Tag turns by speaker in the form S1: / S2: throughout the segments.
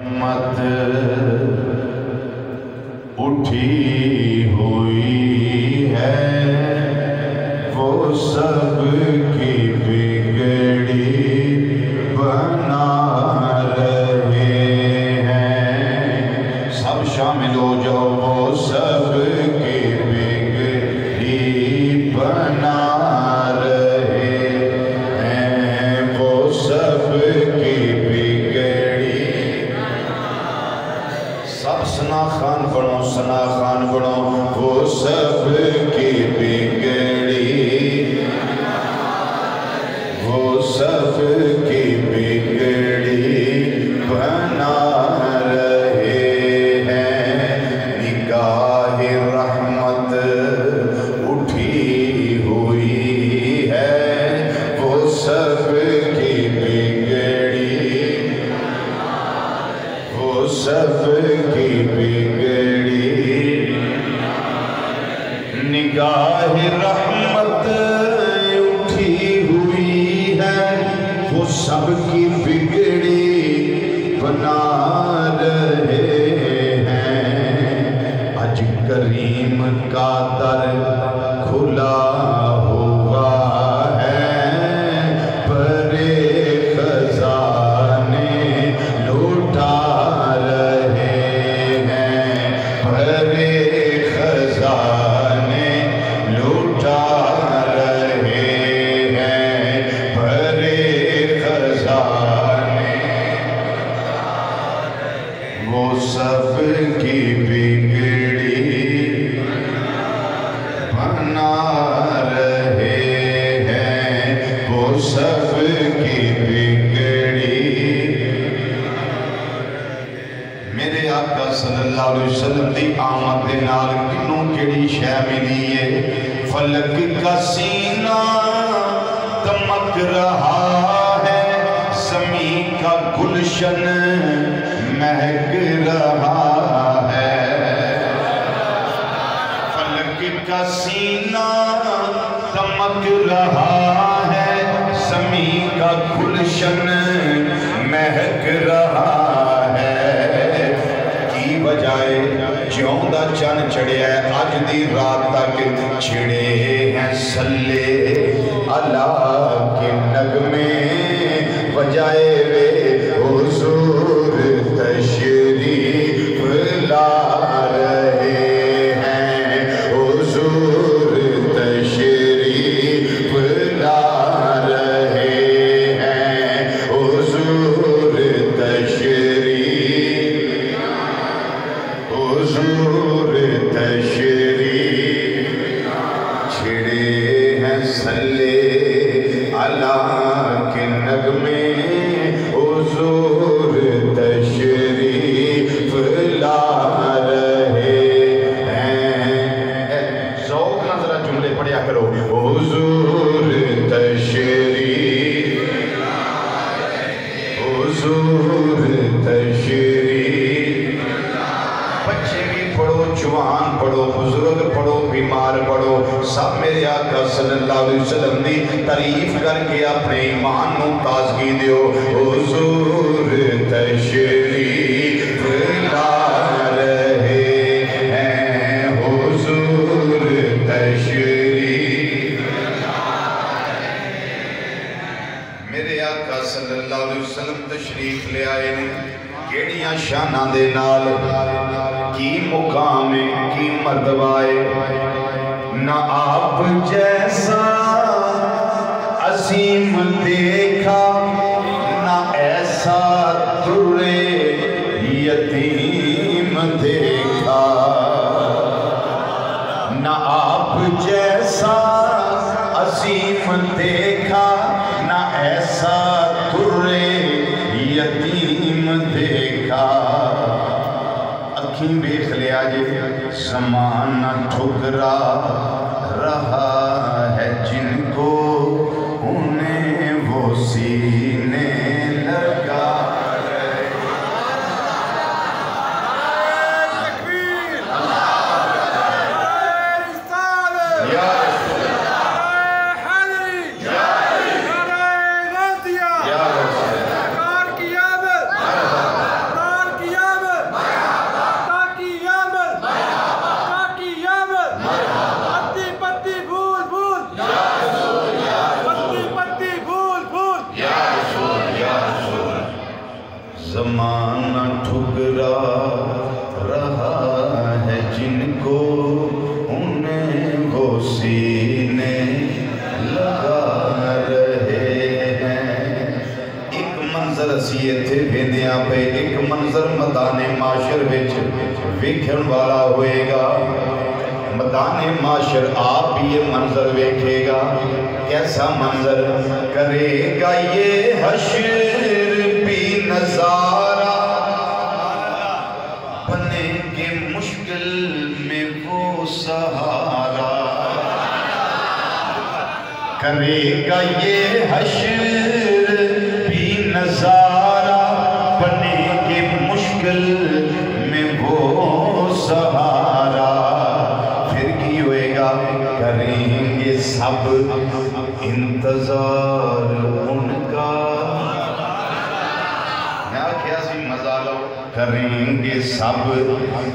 S1: رحمت اٹھی ہوئی ہے، وہ سب کی بگڑی بنا رہے ہیں۔ سب شامل ہو جاؤ، وہ سب کی بگڑی بنا رہے ہیں، وہ سب کی بگڑی۔ سب ثنا خان بنو، ثنا خان بنو، وہ سب کی بگڑی، وہ سب کی بگڑی بنا رہے ہیں۔ نگاہ رحمت اٹھی ہوئی ہے، وہ سب کی بگڑی، وہ سب کی بگڑی۔ نگاہ رحمت اٹھی ہوئی ہے، وہ سب کی بگڑی بنا رہے ہیں۔ آج کریم کا در کھلا ہوا ہے، بڑے خزانے لوٹا رہے ہیں، بڑے خزانے لوٹا رہے ہیں، بڑے خزانے۔ وہ سب کی بگڑی بنا رہے ہیں، وہ سب کی بگڑی۔ میرے آقا صلی اللہ علیہ وسلم دی آمد دے نال کنوں کیڑی شے ملی ہے؟ فلک کا سینہ دمک رہا ہے، زمین کا گلشن مہک رہا ہے۔ فلک کا سینہ دمک رہا ہے، زمین کا گلشن مہک رہا ہے۔ کی بجائے جیوں دا چن چڑھیا ہے، آج دی رات تک چھڑے ہیں صلی اللہ کے نغمے، بجائے وے حضور تشریف لا رہے ہیں، حضور تشریف لا رہے ہیں، حضور تشریف، حضور تشریف چھڑے ہیں صلی اللہ کے نغمے، حضور تشریف لا رہے ہیں۔ ذوق نہ ذرا جملے پڑھیا کرو، حضور تشریف، حضور تشریف۔ بچے بھی پڑھو، جوان پڑھو، بزرگ پڑھو، بیمار پڑھو، سب میرے آقا صلی اللہ علیہ وسلم دی تعریف کر کے اپنے ایمان نو تازگی دیو۔ حضور تشریف لا رہے ہیں، حضور تشریف لا رہے ہیں۔ میرے آقا صلی اللہ علیہ وسلم تشریف لے آئے نے، کیڑیاں شانہ دے نال، کی مقام کی مرتبہ، نہ آپ جیسا عظیم دیکھا، نہ ایسا در یتیم دیکھا، نہ آپ جیسا عظیم دیکھا، نہ ایسا در یتیم دیکھا۔ اکھیں بیخ لیا جے زمانہ ٹھکرا رہا ہے، جن کو انہیں وہ سینے لگا رہے۔ یا زمانہ ٹھکرا رہا ہے جن کو انہیں وہ سینے لگا رہے ہیں. ایک منظر اسیے تھے بھیدیاں پہ ایک منظر میدان معاشر وچ ویکھن والا ہوئے گا. میدان معاشر آپ بھی یہ منظر ویکھے گا. کیسا منظر کرے گا یہ حشر بھی نظارہ, بنے گے مشکل میں وہ سہارا. کرے گا یہ حشر بھی نظارہ, بنے گے مشکل میں وہ سہارا. پھر کی ہوئے گا کریں گے سب انتظار ان کا. میں کیا سی مزہ لو. کریں گے سب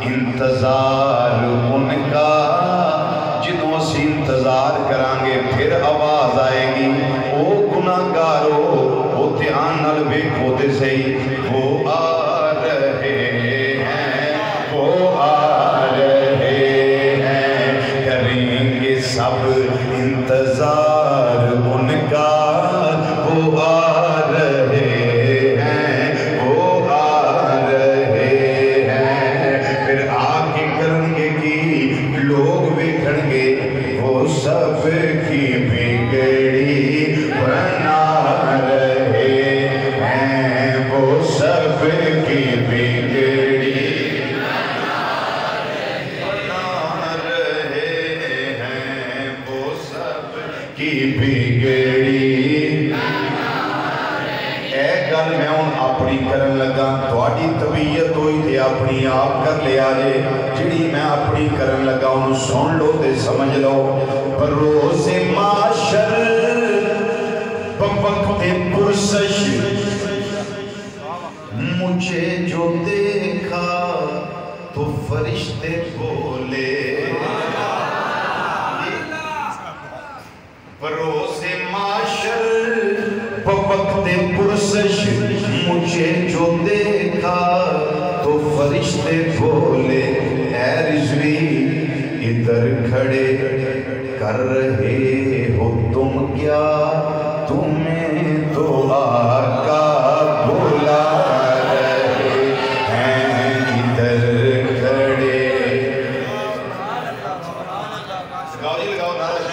S1: انتظار ان کا, جدوں سی انتظار کرانگے پھر آواز آئے گی او گناہگارو او دھیان نال ویکھو تے صحیح, وہ آ رہے ہیں وہ آ رہے ہیں. کریں گے سب انتظار ان کا, وہ آ رہے ہیں وہ آ رہے ہیں. پھر آگے کریں گے کی لوگ ویکھن گے وہ سب کی بگڑی بنا رہے ہیں, وہ سب کی بگڑی بنا رہے ہیں, وہ سب کی بگڑی. اے گل میں ہوں اپنی کرن لگا, تھوڑی طبیعت ہوئی تھی اپنی آپ کر لیا جے, جڑی میں اپنی کرن لگا انہوں سن لو تے سمجھ لو. بروز معاشر بوقت پرسش مجھے جو دیکھا تو فرشتے بولے. بروز معاشر بوقت پرسش مجھے جو دیکھا تو فرشتے بولے, اے رضوی ادھر کھڑے کر رہے ہو تم کیا, تمہیں تو آقا بلا رہے ہیں. ادھر کھڑے لگاؤ جی لگاؤ نعرہ